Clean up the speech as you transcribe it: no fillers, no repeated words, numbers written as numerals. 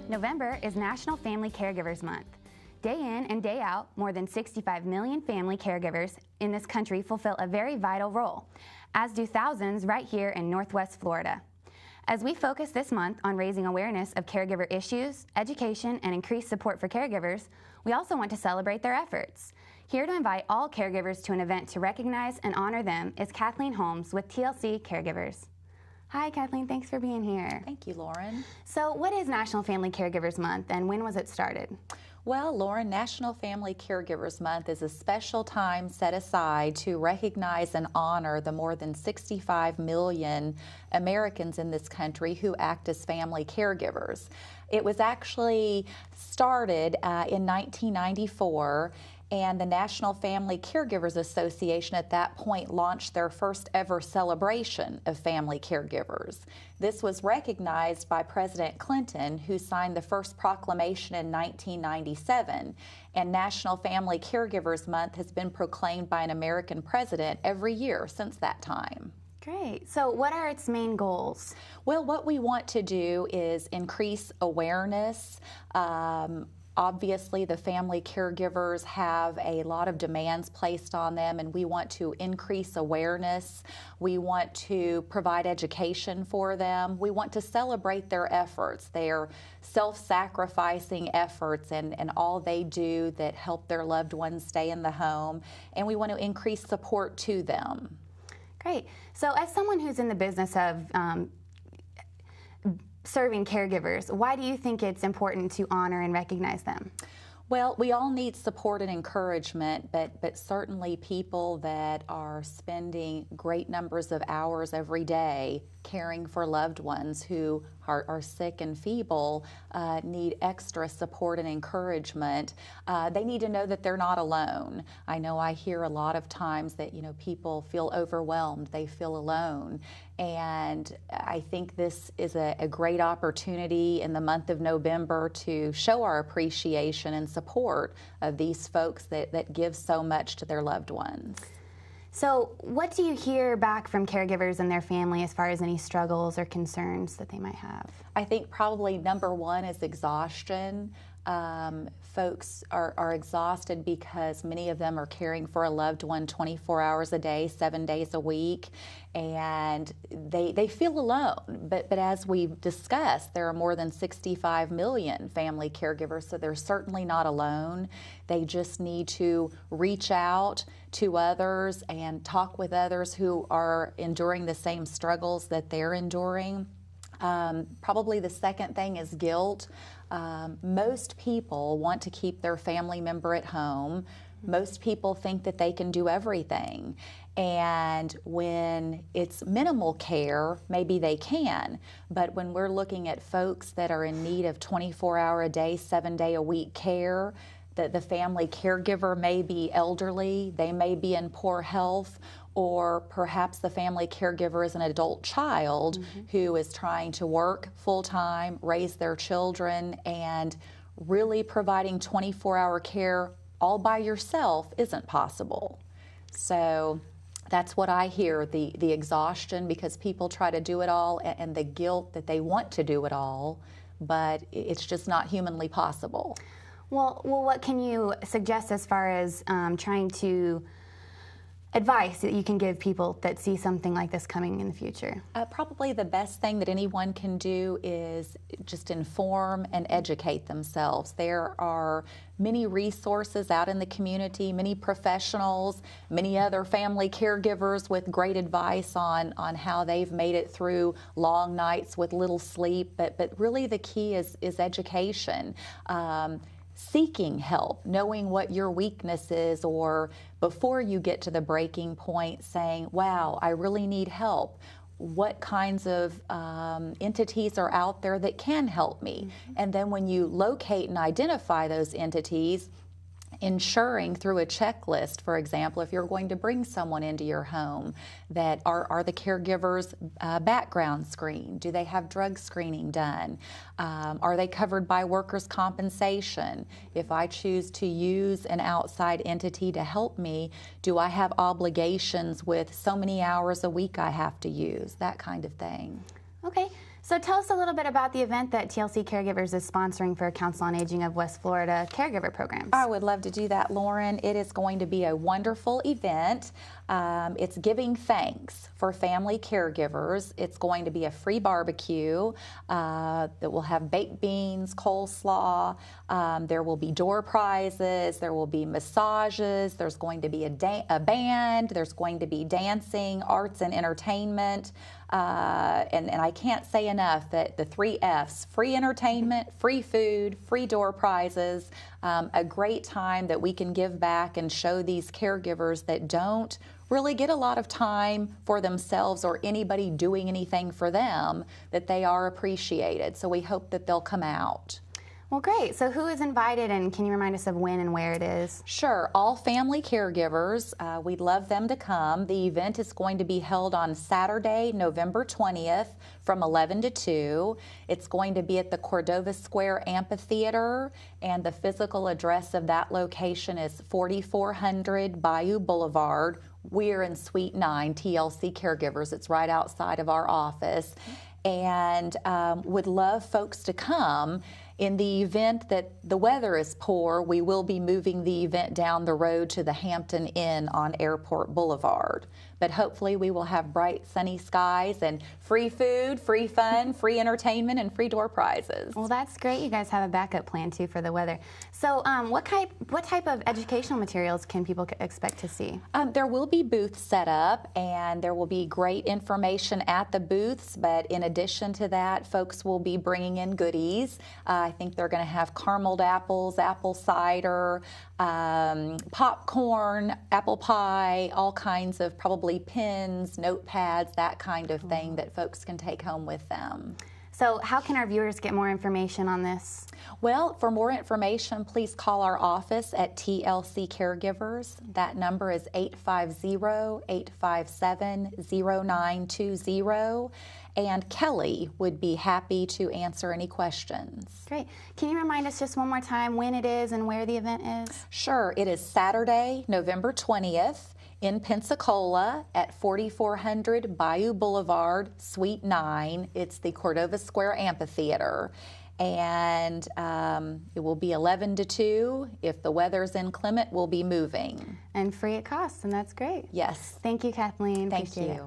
November is National Family Caregivers Month. Day in and day out, more than 65 million family caregivers in this country fulfill a very vital role, as do thousands right here in Northwest Florida. As we focus this month on raising awareness of caregiver issues, education, and increased support for caregivers, we also want to celebrate their efforts. Here to invite all caregivers to an event to recognize and honor them is Kathaleen Holmes with TLC Caregivers. Hi, Kathaleen. Thanks for being here. Thank you, Lauren. So what is National Family Caregivers Month, and when was it started? Well, Lauren, National Family Caregivers Month is a special time set aside to recognize and honor the more than 65 million Americans in this country who act as family caregivers. It was actually started in 1994, and the National Family Caregivers Association at that point launched their first ever celebration of family caregivers. This was recognized by President Clinton, who signed the first proclamation in 1997, and National Family Caregivers Month has been proclaimed by an American president every year since that time. Great. So what are its main goals? Well, what we want to do is increase awareness. Obviously, the family caregivers have a lot of demands placed on them, and we want to increase awareness. We want to provide education for them. We want to celebrate their efforts, their self-sacrificing efforts, and all they do that help their loved ones stay in the home. And we want to increase support to them. Great. So as someone who's in the business of serving caregivers, why do you think it's important to honor and recognize them? Well, we all need support and encouragement, but certainly people that are spending great numbers of hours every day caring for loved ones who are sick and feeble need extra support and encouragement. They need to know that they're not alone. I know I hear a lot of times that people feel overwhelmed, they feel alone, and I think this is a great opportunity in the month of November to show our appreciation and support of these folks that give so much to their loved ones. So what do you hear back from caregivers and their family as far as any struggles or concerns that they might have? I think probably number one is exhaustion. Folks are exhausted because many of them are caring for a loved one 24 hours a day, 7 days a week, and they feel alone. But as we've discussed, there are more than 65 million family caregivers, so they're certainly not alone. They just need to reach out to others and talk with others who are enduring the same struggles that they're enduring. Probably the second thing is guilt. Most people want to keep their family member at home. Most people think that they can do everything. And when it's minimal care, maybe they can. But when we're looking at folks that are in need of 24-hour-a-day, 7-day-a-week care, that the family caregiver may be elderly, they may be in poor health, or perhaps the family caregiver is an adult child who is trying to work full-time, raise their children, and really providing 24-hour care all by yourself isn't possible. So that's what I hear, the exhaustion, because people try to do it all, and the guilt that they want to do it all, but it's just not humanly possible. Well, what can you suggest as far as trying to advice that you can give people that see something like this coming in the future? Probably the best thing that anyone can do is just inform and educate themselves. There are many resources out in the community, many professionals, many other family caregivers with great advice on how they've made it through long nights with little sleep, but really the key is education. Seeking help, knowing what your weakness is, or before you get to the breaking point, saying, wow, I really need help. What kinds of entities are out there that can help me? And then when you locate and identify those entities, ensuring through a checklist, for example, if you're going to bring someone into your home, that are the caregivers background screened? Do they have drug screening done? Are they covered by workers' compensation? If I choose to use an outside entity to help me, do I have obligations with so many hours a week I have to use? That kind of thing. Okay. So tell us a little bit about the event that TLC Caregivers is sponsoring for Council on Aging of West Florida caregiver programs. I would love to do that, Lauren. It is going to be a wonderful event. It's giving thanks for family caregivers. It's going to be a free barbecue that will have baked beans, coleslaw. There will be door prizes. There will be massages. There's going to be a band. There's going to be dancing, arts and entertainment. And I can't say enough that the 3 F's, free entertainment, free food, free door prizes, a great time that we can give back and show these caregivers that don't really get a lot of time for themselves or anybody doing anything for them, that they are appreciated. So we hope that they'll come out. Well, great. So who is invited, and can you remind us of when and where it is? Sure. All family caregivers, we'd love them to come. The event is going to be held on Saturday, November 20th from 11 to 2. It's going to be at the Cordova Square Amphitheater, and the physical address of that location is 4400 Bayou Boulevard. We're in Suite 9, TLC Caregivers. It's right outside of our office, and would love folks to come. In the event that the weather is poor, we will be moving the event down the road to the Hampton Inn on Airport Boulevard. But hopefully we will have bright sunny skies and free food, free fun, free entertainment, and free door prizes. Well, that's great. You guys have a backup plan too for the weather. So what type of educational materials can people expect to see? There will be booths set up, and there will be great information at the booths, but in addition to that, folks will be bringing in goodies. I think they're going to have carameled apples, apple cider, popcorn, apple pie, all kinds of probably pens, notepads, that kind of thing that folks can take home with them. So how can our viewers get more information on this? Well, for more information, please call our office at TLC Caregivers. That number is 850-857-0920. And Kelly would be happy to answer any questions. Great. Can you remind us just one more time when it is and where the event is? Sure. It is Saturday, November 20th in Pensacola at 4400 Bayou Boulevard, Suite 9. It's the Cordova Square Amphitheater. And it will be 11 to 2. If the weather's inclement, we'll be moving. And free at cost, and that's great. Yes. Thank you, Kathleen. Thank Appreciate you. it.